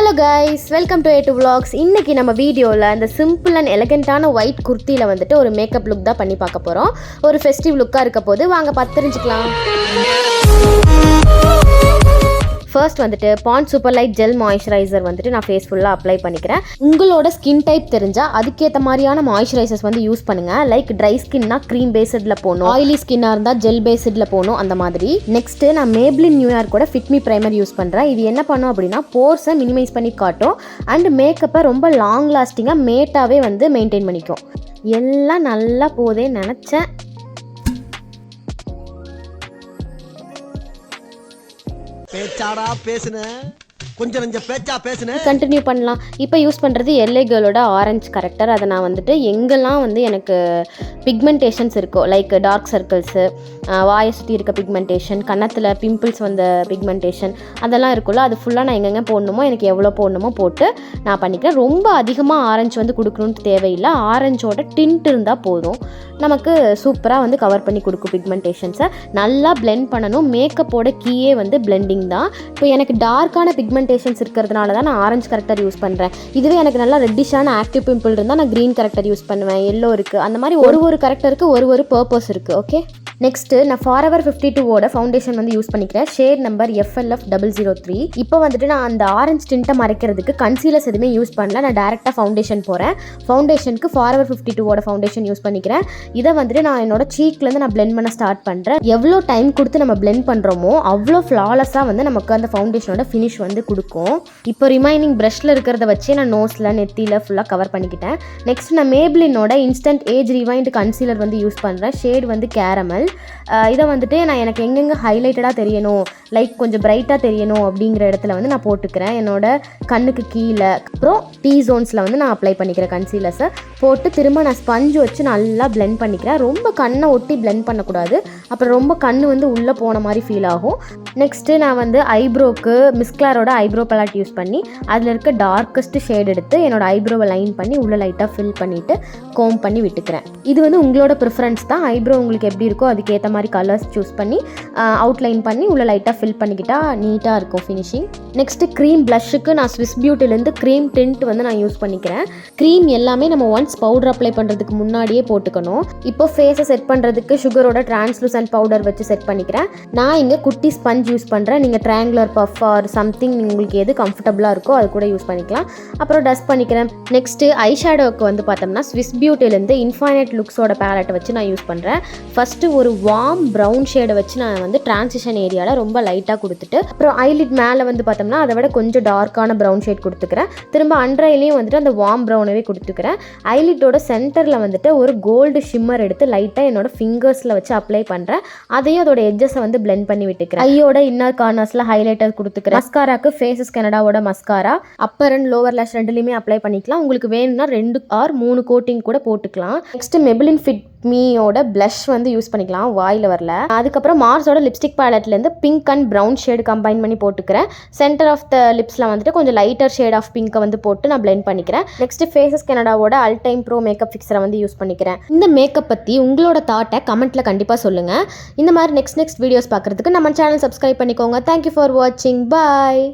Hello guys, welcome to A2 Vlogs. இன்றைக்கி நம்ம வீடியோவில் இந்த சிம்பிள் அண்ட் எலகண்ட்டான ஒயிட் குர்த்தியில் வந்துட்டு ஒரு மேக்கப் லுக் தான் பண்ணி பார்க்க போகிறோம். ஒரு ஃபெஸ்டிவ் லுக்காக இருக்க போது வாங்க பார்த்து தெரிஞ்சுக்கலாம். ஃபர்ஸ்ட் வந்துட்டு bond super light gel moisturiser வந்துட்டு நான் ஃபேஸ் ஃபுல்லாக அப்ளை பண்ணிக்கிறேன். உங்களோட ஸ்கின் டைப் தெரிஞ்சால் அதுக்கேற்ற மாதிரியான மாய்ஸ்சரைசர்ஸ் வந்து யூஸ் பண்ணுங்கள். லைக் ட்ரை ஸ்கின்னா க்ரீம் பேஸ்டில் போகணும், ஆயிலி ஸ்கின்னாக இருந்தால் ஜெல் பேஸ்டில் போகணும், அந்த மாதிரி. நெக்ஸ்ட்டு நான் மேப்ளின் நியூயார்க்கோட ஃபிட் மீ ப்ரைமர் யூஸ் பண்ணுறேன். இது என்ன பண்ணும் அப்படின்னா போர்ஸை மினிமைஸ் பண்ணி காட்டும் அண்ட் மேக்கப்பை ரொம்ப லாங் லாஸ்டிங்காக மேட்டாகவே வந்து மெயின்டைன் பண்ணிக்கும். எல்லாம் நல்லா போதே நினச்சேன். பேச்சாடா பேசுன கொஞ்சம் நெஞ்ச பேச்சா பேசுன கண்டினியூ பண்ணலாம். இப்போ யூஸ் பண்ணுறது LA கேர்ளோட ஆரஞ்சு கரெக்டர். அதை நான் வந்துட்டு எங்கெல்லாம் வந்து எனக்கு பிக்மெண்டேஷன்ஸ் இருக்கோ, லைக் டார்க் சர்க்கிள்ஸு, வாயை சுற்றி இருக்க பிக்மெண்டேஷன், கன்னத்தில் பிம்பிள்ஸ் வந்த பிக்மெண்டேஷன், அதெல்லாம் இருக்குல்ல, அது ஃபுல்லாக நான் எங்கெங்கே போடணுமோ எனக்கு எவ்வளோ போடணுமோ போட்டு நான் பண்ணிக்கிறேன். ரொம்ப அதிகமாக ஆரஞ்சு வந்து கொடுக்கணுன்னு தேவையில்லை. ஆரஞ்சோட டிண்ட் இருந்தால் போதும், நமக்கு சூப்பராக வந்து கவர் பண்ணி கொடுக்கும் பிக்மெண்டேஷன்ஸை. நல்லா பிளெண்ட் பண்ணணும். மேக்கப்போட கீயே வந்து பிளெண்டிங் தான். இப்போ எனக்கு டார்க்கான பிக்மெண்டேஷன்ஸ் இருக்கிறதுனால தான் நான் ஆரஞ்சு கரெக்டர் யூஸ் பண்ணுறேன். இதுவே எனக்கு நல்லா ரெட்டிஷான ஆக்டிவ் பிம்பிள் இருந்தால் நான் க்ரீன் கரெக்டர் யூஸ் பண்ணுவேன். எல்லோ இருக்குது, அந்த மாதிரி ஒரு கரெக்டருக்கு ஒரு பர்பஸ் இருக்குது. ஓகே, நெக்ஸ்ட்டு நான் ஃபாரெவர் 52 ஃபவுண்டேஷன் வந்து யூஸ் பண்ணிக்கிறேன். Shade number FLF003. இப்போ வந்துட்டு நான் அந்த ஆரஞ்சு டிண்ட்டை மறைக்கிறதுக்கு கன்சீலர்ஸ் எதுவுமே யூஸ் பண்ணல. நான் டேரெக்டாக ஃபவுண்டேஷன் போகிறேன். ஃபவுண்டேஷனுக்கு ஃபாரெவர் 52 ஃபவுண்டேஷன் யூஸ் பண்ணிக்கிறேன். இதை வந்துட்டு நான் என்னோட சீக்லேருந்து நான் பிளெண்ட் பண்ண ஸ்டார்ட் பண்ணுறேன். எவ்வளோ டைம் கொடுத்து நம்ம பிளெண்ட் பண்ணுறோமோ அவ்வளோ ஃப்ளாலஸாக வந்து நமக்கு அந்த ஃபவுண்டேஷனோட ஃபினிஷ் வந்து கொடுக்கும். இப்போ ரிமைனிங் ப்ரஷில் இருக்கிறத வச்சு நான் நோஸில் நெத்தியில் ஃபுல்லாக கவர் பண்ணிக்கிட்டேன். நெக்ஸ்ட் நான் மேப்ளினோட இன்ஸ்டன்ட் ஏஜ் ரிவைண்ட் கன்சீலர் வந்து யூஸ் பண்ணுறேன். ஷேட் வந்து கேரமல். இதை வந்துட்டு நான் எனக்கு எங்கெங்கே ஹைலைட்டடாக தெரியணும், லைக் கொஞ்சம் பிரைட்டாக தெரியணும் அப்படிங்கிற இடத்துல வந்து நான் போட்டுக்கிறேன். என்னோட கண்ணுக்கு கீழே அப்புறம் T ஜோன்ஸில் வந்து நான் அப்ளை பண்ணிக்கிறேன். கன்சீலர்ஸை போட்டு திரும்ப நான் ஸ்பஞ்சு வச்சு நல்லா பிளெண்ட் பண்ணிக்கிறேன். ரொம்ப கண்ணை ஒட்டி பிளெண்ட் பண்ணக்கூடாது, அப்புறம் ரொம்ப கண் வந்து உள்ளே போன மாதிரி ஃபீல் ஆகும். நெக்ஸ்ட்டு நான் வந்து ஐப்ரோக்கு மிஸ்க்லாரோட ஐப்ரோ பலாட் யூஸ் பண்ணி அதில் இருக்க டார்க்கஸ்ட் ஷேட் எடுத்து என்னோட ஐப்ரோவை லைன் பண்ணி உள்ளே லைட்டாக ஃபில் பண்ணிவிட்டு கோம் பண்ணி விட்டுக்கிறேன். இது வந்து உங்களோட ப்ரிஃபரன்ஸ் தான். ஐப்ரோ உங்களுக்கு எப்படி இருக்கோ அதுக்கேற்ற மாதிரி கலர்ஸ் சூஸ் பண்ணி அவுட்லைன் பண்ணி உள்ளே லைட்டாக ஃபில் பண்ணிக்கிட்டால் நீட்டாக இருக்கும் ஃபினிஷிங். நெக்ஸ்ட்டு க்ரீம் ப்ளஷ்ஷுக்கு நான் ஸ்விஸ் பியூட்டிலேருந்து க்ரீம் டிண்ட் வந்து நான் யூஸ் பண்ணிக்கிறேன். க்ரீம் எல்லாமே நம்ம ஒன்ஸ் பவுடர் அப்ளை பண்ணுறதுக்கு முன்னாடியே போட்டுக்கணும். இப்போ ஃபேஸை செட் பண்ணுறதுக்கு சுகரோட டிரான்ஸ்லூசன்ட் பவுடர் வச்சு செட் பண்ணிக்கிறேன். நான் இங்கே குட்டி ஸ்பஞ்ச் யூஸ் பண்ணுறேன். நீங்கள் ட்ரையாங்குலர் பஃப் ஆர் சம்திங் உங்களுக்கு எது கம்ஃபர்டபுளாக இருக்கோ அது கூட யூஸ் பண்ணிக்கலாம். அப்புறம் டஸ்ட் பண்ணிக்கிறேன். நெக்ஸ்ட்டு ஐ ஷேடோவுக்கு வந்து பார்த்தோம்னா ஸ்விஸ் பியூட்டிலேருந்து இன்ஃபைனைட் லுக்ஸோட பேலட்டை வச்சு நான் யூஸ் பண்ணுறேன். ஃபஸ்ட்டு ஒரு வார்ம் ப்ரௌன் ஷேடை வச்சு நான் வந்து டிரான்சிஷன் ஏரியாவில் ரொம்ப லைட்டாக கொடுத்துட்டு அப்புறம் ஐலிட் மேலே வந்து பார்த்தோம்னா அதை விட கொஞ்சம் டார்க்கான ப்ரௌன் ஷேட் கொடுத்துக்கிறேன். திரும்ப அண்ட்ரைலையும் வந்துட்டு அந்த வார்ம் ப்ரௌனவே கொடுத்துக்கிறேன். ஐலிட்டோட சென்டரில் வந்துட்டு ஒரு கோல்டு ஷிம்மர் எடுத்து லைட்டாக என்னோட ஃபிங்கர்ஸில் வச்சு அப்ளை பண்ணுறேன். அதையும் அதோட எட்ஜஸை வந்து பிளெண்ட் பண்ணி விட்டுக்கிறேன். ஐயோட இன்னர் கார்னர்ஸில் ஹைலைட்டர் கொடுத்துக்கிறேன். மஸ்காராக்கு ஃபேஸஸ் கனடாவோட mascara upper and lower lash ரெண்டுலையுமே அப்ளை பண்ணிக்கலாம். உங்களுக்கு வேணும்னா 2 or 3 கோட்டிங் கூட போட்டுக்கலாம். நெக்ஸ்ட் மெபிலின் ஃபிட் மீயோட ப்ளஷ் வந்து யூஸ் பண்ணிக்கலாம், வாயில் வரல. அதுக்கப்புறம் மார்ஸோட லிப்ஸ்டிக் பேலட்லேருந்து pink and brown shade combine பண்ணி போட்டுக்கிறேன். சென்டர் ஆஃப் த லிப்ஸில் வந்துட்டு கொஞ்சம் லைட்டர் ஷேட் ஆஃப் பிங்கை வந்து போட்டு நான் பிளெண்ட் பண்ணிக்கிறேன். Next faces கனடாவோட Ultime bro makeup ஃபிக்ஸரை வந்து யூஸ் பண்ணிக்கிறேன். இந்த மேக்கப் பற்றி உங்களோட தாட்டை கமெண்ட்டில் கண்டிப்பாக சொல்லுங்கள். இந்த மாதிரி நெக்ஸ்ட் வீடியோஸ் பார்க்குறதுக்கு நம்ம சேனல் சப்ஸ்கிரைப் பண்ணிக்கோங்க. தேங்க்யூ ஃபார் வாட்சிங். பாய்.